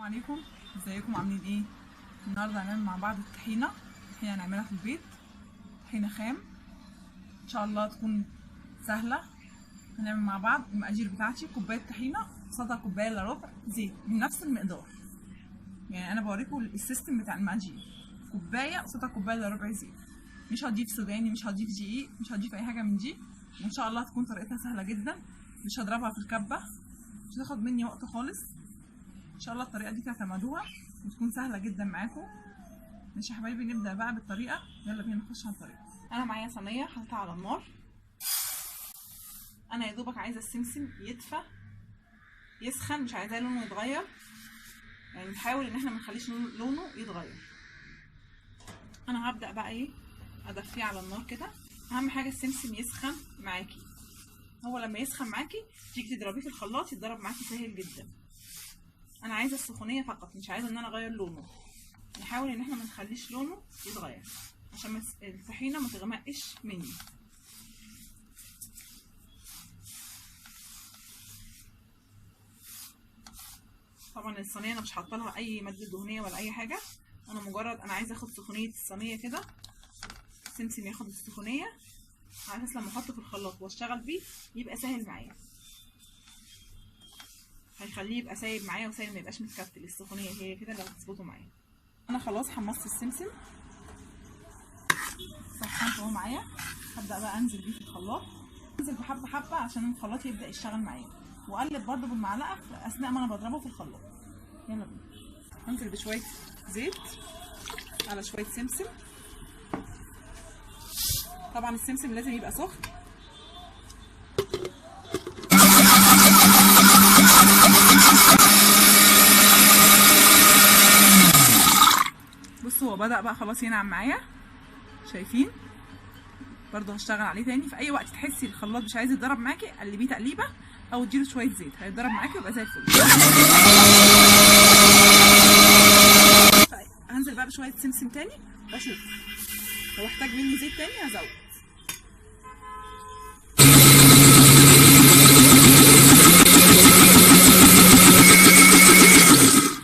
عليكم، ازيكم عاملين ايه؟ النهارده هنعمل مع بعض الطحينه هنعملها في البيت. طحينه خام ان شاء الله تكون سهله. هنعمل مع بعض المقادير بتاعتي: كوبايه طحينه قصادها كوبايه الا ربع زيت من نفس المقدار. يعني انا بوريكم السيستم بتاع المقادير: كوبايه قصادها كوبايه الا ربع زيت. مش هضيف سوداني، مش هضيف دقيق، مش هضيف اي حاجه من دي، وان شاء الله تكون طريقتها سهله جدا. مش هضربها في الكبه، مش هتاخد مني وقت خالص. ان شاء الله الطريقه دي تعتمدوها وتكون سهله جدا معاكم. ماشي يا حبايبي، نبدا بقى بالطريقه. يلا بينا نخش على الطريقه. انا معايا صينيه حطيتها على النار. انا يا دوبك عايزه السمسم يدفى يسخن، مش عايزاه لونه يتغير، يعني نحاول ان احنا ما نخليش لونه يتغير. انا هبدا بقى ايه ادفيه على النار كده. اهم حاجه السمسم يسخن معاكي. هو لما يسخن معاكي تيجي تضربيه في الخلاط يتضرب معاكي سهل جدا. انا عايزه السخونيه فقط، مش عايزه ان انا اغير لونه. نحاول ان احنا ما نخليش لونه يتغير عشان الطحينه ما تغمقش مني. طبعا الصينيه انا مش حاطه لها اي ماده دهنيه ولا اي حاجه، انا مجرد انا عايزه اخد سخونيه الصينيه كده. السمسم ياخد السخونيه على اساس لما احطه في الخلاط واشتغل بيه يبقى سهل معايا، هيخليه يبقى سايب معايا وسايب ما يبقاش متكتل. السخونيه هي كده اللي هتظبطه معايا. انا خلاص حمصت السمسم سخنته اهو معايا. هبدا بقى انزل بيه في الخلاط، انزل بحبه حبه عشان الخلاط يبدا يشتغل معايا، واقلب برده بالمعلقه اثناء ما انا بضربه في الخلاط. يلا بينا. انزل بشويه زيت على شويه سمسم. طبعا السمسم لازم يبقى سخن. بصوا هو بدأ بقى خلاص ينعم معايا، شايفين؟ برضه هشتغل عليه تاني. في اي وقت تحسي الخلاط مش عايز يتضرب معاكي قلبيه تقليبه او اديله شويه زيت، هيتضرب معاكي ويبقى زي الفل. طيب هنزل بقى بشويه سمسم تاني واشوف لو احتاج مني زيت تاني هزود.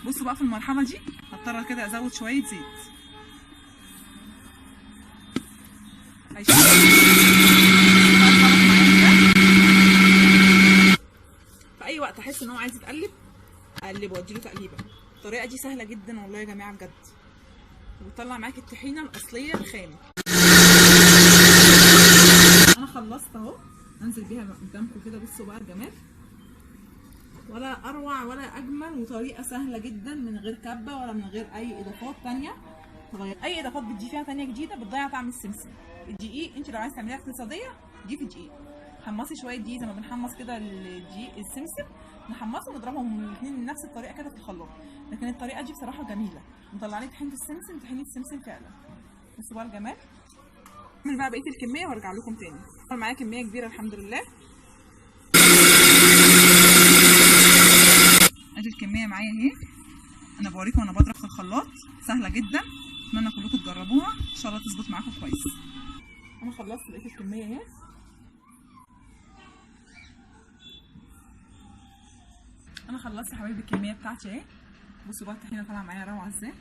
بصوا بقى في المرحله دي هضطر كده ازود شويه زيت. في اي وقت احس ان هو عايز يتقلب اقلبه واديله تقليبه. الطريقه دي سهله جدا والله يا جماعه بجد، وبتطلع معاكي الطحينه الاصليه الخام. انا خلصت اهو، انزل بيها قدامكم كده. بصوا بقى الجمال، ولا اروع ولا اجمل، وطريقه سهله جدا من غير كبه ولا من غير اي اضافات تانيه تغير. اي اضافات بتضيفيها تانيه جديده بتضيع طعم السمسم. الدقيق انت لو عايزه تعمليها اقتصاديه ضيفي دقيق، حمصي شويه دقيق زي ما بنحمص كده الدقيق السمسم، نحمصهم ونضربهم الاثنين بنفس الطريقه كده في الخلاط. لكن الطريقه دي بصراحه جميله، مطلع لي طحينه السمسم طحينه السمسم فعلا. بصوا بقى الجمال. اعمل بقى بقيه الكميه وارجع لكم تاني. معايا كميه كبيره الحمد لله. ادي الكميه معايا اهي. انا بوريكم وانا بضرب في الخلاط، سهله جدا. اتمنى كلكم تجربوها ان شاء الله تظبط معاكم كويس. انا خلصت بقيه الكميه اهي. انا خلصت يا حبايبي الكميه بتاعتي اهي. بصوا بقى الطحينه طالعه معايا روعه ازاي،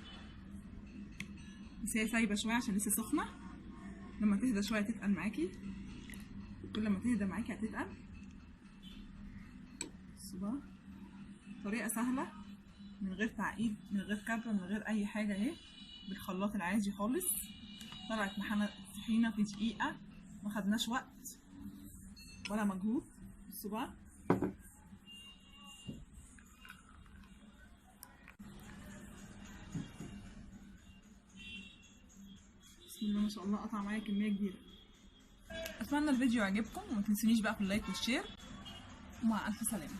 بس هي سايبه شويه عشان لسه سخنه. لما تهدى شويه تتقل معاكي، كل ما تهدى معاكي هتتقل. بصوا بقى طريقه سهله من غير تعقيد، من غير كبه، من غير اي حاجه اهي، بالخلاط العادي خالص. طلعت معانا طحينه في دقيقه، ما خدناش وقت ولا مجهود. بصوا بقى بسم الله ما شاء الله، قطع معايا كميه كبيره. اتمنى الفيديو يعجبكم، وما تنسونيش بقى في اللايك والشير، ومع الف سلامه.